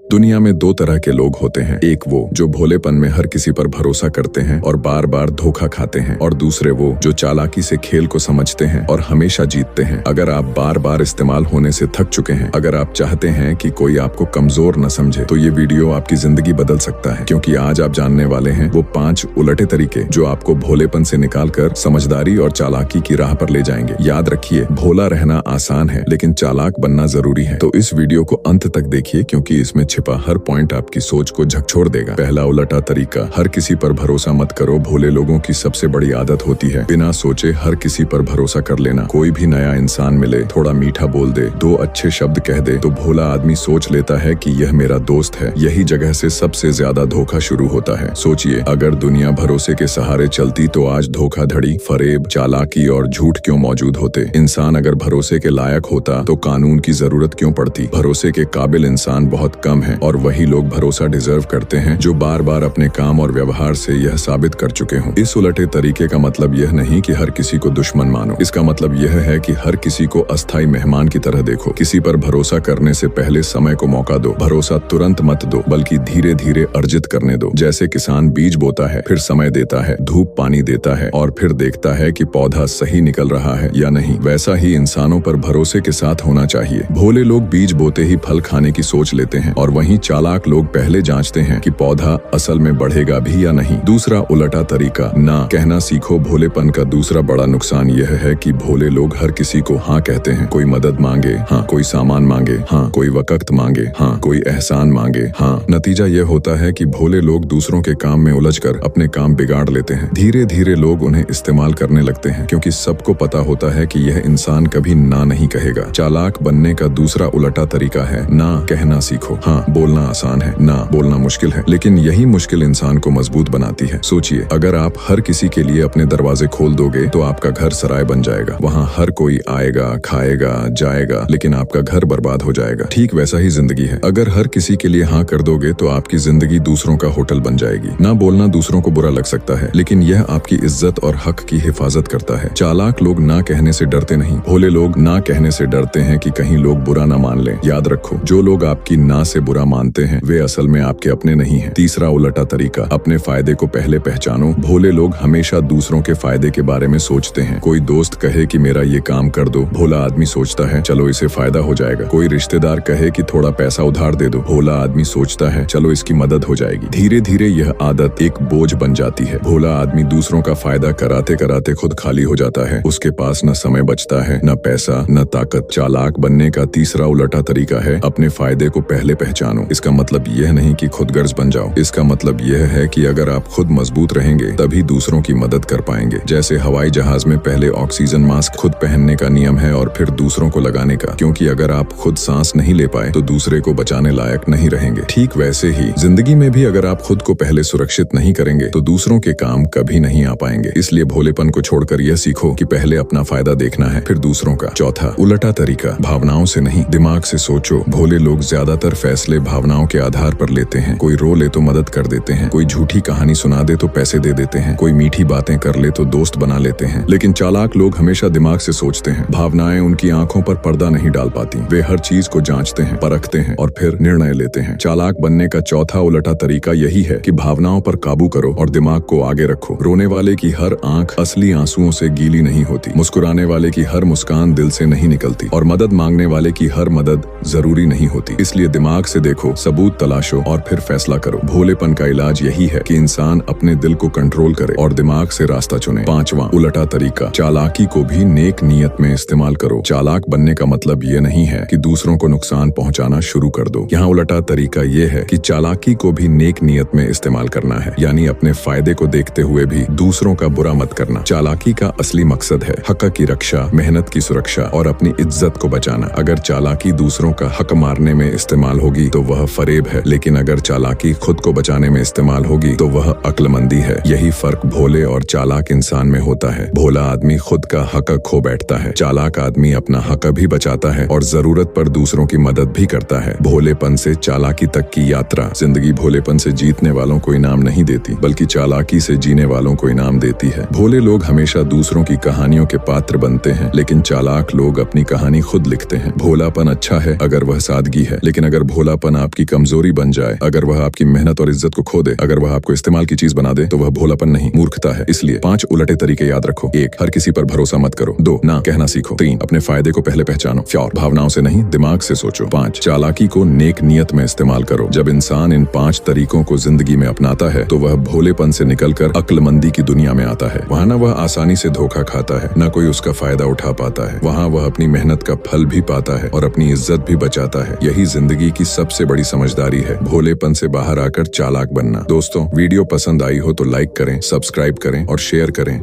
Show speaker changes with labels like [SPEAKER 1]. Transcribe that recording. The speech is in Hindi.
[SPEAKER 1] दुनिया में दो तरह के लोग होते हैं, एक वो जो भोलेपन में हर किसी पर भरोसा करते हैं और बार बार धोखा खाते हैं, और दूसरे वो जो चालाकी से खेल को समझते हैं और हमेशा जीतते हैं। अगर आप बार बार इस्तेमाल होने से थक चुके हैं, अगर आप चाहते हैं कि कोई आपको कमजोर न समझे, तो ये वीडियो आपकी जिंदगी बदल सकता है, क्योंकि आज आप जानने वाले हैं वो 5 उलटे तरीके जो आपको भोलेपन से निकालकर समझदारी और चालाकी की राह पर ले जाएंगे। याद रखिए, भोला रहना आसान है लेकिन चालाक बनना जरूरी है। तो इस वीडियो को अंत तक देखिए, क्योंकि इसमें छिपा हर पॉइंट आपकी सोच को झकझोर देगा। पहला उलटा तरीका, हर किसी पर भरोसा मत करो। भोले लोगों की सबसे बड़ी आदत होती है बिना सोचे हर किसी पर भरोसा कर लेना। कोई भी नया इंसान मिले, थोड़ा मीठा बोल दे, 2 अच्छे शब्द कह दे, तो भोला आदमी सोच लेता है कि यह मेरा दोस्त है। यही जगह से सबसे ज्यादा धोखा शुरू होता है। सोचिए, अगर दुनिया भरोसे के सहारे चलती तो आज धोखाधड़ी, फरेब, चालाकी और झूठ क्यों मौजूद होते। इंसान अगर भरोसे के लायक होता तो कानून की जरूरत क्यों पड़ती। भरोसे के काबिल इंसान बहुत कम है और वही लोग भरोसा डिजर्व करते हैं जो बार बार अपने काम और व्यवहार से यह साबित कर चुके हों। इस उलटे तरीके का मतलब यह नहीं कि हर किसी को दुश्मन मानो। इसका मतलब यह है कि हर किसी को अस्थायी मेहमान की तरह देखो। किसी पर भरोसा करने से पहले समय को मौका दो। भरोसा तुरंत मत दो, बल्कि धीरे धीरे अर्जित करने दो। जैसे किसान बीज बोता है, फिर समय देता है, धूप पानी देता है और फिर देखता है कि पौधा सही निकल रहा है या नहीं, वैसा ही इंसानों पर भरोसे के साथ होना चाहिए। भोले लोग बीज बोते ही फल खाने की सोच लेते हैं, और वहीं चालाक लोग पहले जांचते हैं कि पौधा असल में बढ़ेगा भी या नहीं। दूसरा उलटा तरीका, ना कहना सीखो। भोलेपन का दूसरा बड़ा नुकसान यह है कि भोले लोग हर किसी को हाँ कहते हैं। कोई मदद मांगे, हाँ। कोई सामान मांगे, हाँ। कोई वक्त मांगे, हाँ। कोई एहसान मांगे, हाँ। नतीजा यह होता है कि भोले लोग दूसरों के काम में उलझकर अपने काम बिगाड़ लेते हैं। धीरे धीरे लोग उन्हें इस्तेमाल करने लगते हैं, क्योंकि सबको पता होता है कि यह इंसान कभी ना नहीं कहेगा। चालाक बनने का दूसरा उलटा तरीका है ना कहना सीखो। हाँ बोलना आसान है, ना बोलना मुश्किल है, लेकिन यही मुश्किल इंसान को मजबूत बनाती है। सोचिए, अगर आप हर किसी के लिए अपने दरवाजे खोल दोगे तो आपका घर सराय बन जाएगा। वहाँ हर कोई आएगा, खाएगा, जाएगा, लेकिन आपका घर बर्बाद हो जाएगा। ठीक वैसा ही जिंदगी है। अगर हर किसी के लिए हाँ कर दोगे तो आपकी जिंदगी दूसरों का होटल बन जाएगी। ना बोलना दूसरों को बुरा लग सकता है, लेकिन यह आपकी इज्जत और हक की हिफाजत करता है। चालाक लोग ना कहने से डरते नहीं, भोले लोग ना कहने से डरते हैं कि कहीं लोग बुरा ना मान लें। याद रखो, जो लोग आपकी ना से बुरा मानते हैं वे असल में आपके अपने नहीं हैं। तीसरा उलटा तरीका, अपने फायदे को पहले पहचानो। भोले लोग हमेशा दूसरों के फायदे के बारे में सोचते हैं। कोई दोस्त कहे कि मेरा ये काम कर दो, भोला आदमी सोचता है चलो इसे फायदा हो जाएगा। कोई रिश्तेदार कहे कि थोड़ा पैसा उधार दे दो, भोला आदमी सोचता है चलो इसकी मदद हो जाएगी। धीरे धीरे यह आदत एक बोझ बन जाती है। भोला आदमी दूसरों का फायदा कराते कराते खुद खाली हो जाता है। उसके पास न समय बचता है, न पैसा, न ताकत। चालाक बनने का तीसरा उलटा तरीका है अपने फायदे को पहले पहचानो। इसका मतलब यह नहीं कि खुदगर्ज बन जाओ। इसका मतलब यह है कि अगर आप खुद मजबूत रहेंगे तभी दूसरों की मदद कर पाएंगे। जैसे हवाई जहाज में पहले ऑक्सीजन मास्क खुद पहनने का नियम है और फिर दूसरों को लगाने का, क्योंकि अगर आप खुद सांस नहीं ले पाए तो दूसरे को बचाने लायक नहीं रहेंगे। ठीक वैसे ही जिंदगी में भी अगर आप खुद को पहले सुरक्षित नहीं करेंगे तो दूसरों के काम कभी नहीं आ पाएंगे। इसलिए भोलेपन को छोड़कर यह सीखो कि पहले अपना फायदा देखना है, फिर दूसरों का। चौथा उलटा तरीका, भावनाओं से नहीं दिमाग से सोचो। भोले लोग ज्यादातर फैसले भावनाओं के आधार पर लेते हैं। कोई रो ले तो मदद कर देते हैं, कोई झूठी कहानी सुना दे तो पैसे दे देते हैं, कोई मीठी बातें कर ले तो दोस्त बना लेते हैं। लेकिन चालाक लोग हमेशा दिमाग से सोचते हैं। भावनाएं उनकी आंखों पर पर्दा नहीं डाल पाती। वे हर चीज को जांचते हैं, परखते हैं और फिर निर्णय लेते हैं। चालाक बनने का चौथा उलटा तरीका यही है कि भावनाओं पर काबू करो और दिमाग को आगे रखो। रोने वाले की हर आंख असली आंसुओं से गीली नहीं होती। मुस्कुराने वाले की हर मुस्कान दिल से नहीं निकलती, और मदद मांगने वाले की हर मदद जरूरी नहीं होती। इसलिए दिमाग से देखो, सबूत तलाशो और फिर फैसला करो। भोलेपन का इलाज यही है कि इंसान अपने दिल को कंट्रोल करे और दिमाग से रास्ता चुने। पांचवा उलटा तरीका, चालाकी को भी नेक नियत में इस्तेमाल करो। चालाक बनने का मतलब ये नहीं है कि दूसरों को नुकसान पहुंचाना शुरू कर दो। यहाँ उलटा तरीका ये है कि चालाकी को भी नेक नियत में इस्तेमाल करना है, यानी अपने फायदे को देखते हुए भी दूसरों का बुरा मत करना। चालाकी का असली मकसद है हक की रक्षा, मेहनत की सुरक्षा और अपनी इज्जत को बचाना। अगर चालाकी दूसरों का हक मारने में इस्तेमाल होगी तो वह फरेब है, लेकिन अगर चालाकी खुद को बचाने में इस्तेमाल होगी तो वह अक्लमंदी है। यही फर्क भोले और चालाक इंसान में होता है। भोला आदमी खुद का हक खो बैठता है, चालाक आदमी अपना हक भी बचाता है और जरूरत पर दूसरों की मदद भी करता है। भोलेपन से चालाकी तक की यात्रा। जिंदगी भोलेपन से जीतने वालों को इनाम नहीं देती, बल्कि चालाकी से जीने वालों को इनाम देती है। भोले लोग हमेशा दूसरों की कहानियों के पात्र बनते हैं, लेकिन चालाक लोग अपनी कहानी खुद लिखते हैं। भोलापन अच्छा है अगर वह सादगी है, लेकिन अगर भोलापन भोलापन आपकी कमजोरी बन जाए, अगर वह आपकी मेहनत और इज्जत को खो दे, अगर वह आपको इस्तेमाल की चीज बना दे, तो वह भोलापन नहीं मूर्खता है। इसलिए 5 उलटे तरीके याद रखो। 1, हर किसी पर भरोसा मत करो। 2, ना कहना सीखो। 3, अपने फायदे को पहले पहचानो। 4, भावनाओं से नहीं दिमाग से सोचो। 5, चालाकी को नेक नियत में इस्तेमाल करो। जब इंसान इन 5 तरीकों को जिंदगी में अपनाता है तो वह भोलेपन से निकलकर अक्लमंदी की दुनिया में आता है। वहाँ न वह आसानी से धोखा खाता है, न कोई उसका फायदा उठा पाता है। वहाँ वह अपनी मेहनत का फल भी पाता है और अपनी इज्जत भी बचाता है। यही जिंदगी की सबसे बड़ी समझदारी है, भोलेपन से बाहर आकर चालाक बनना। दोस्तों, वीडियो पसंद आई हो तो लाइक करें, सब्सक्राइब करें और शेयर करें।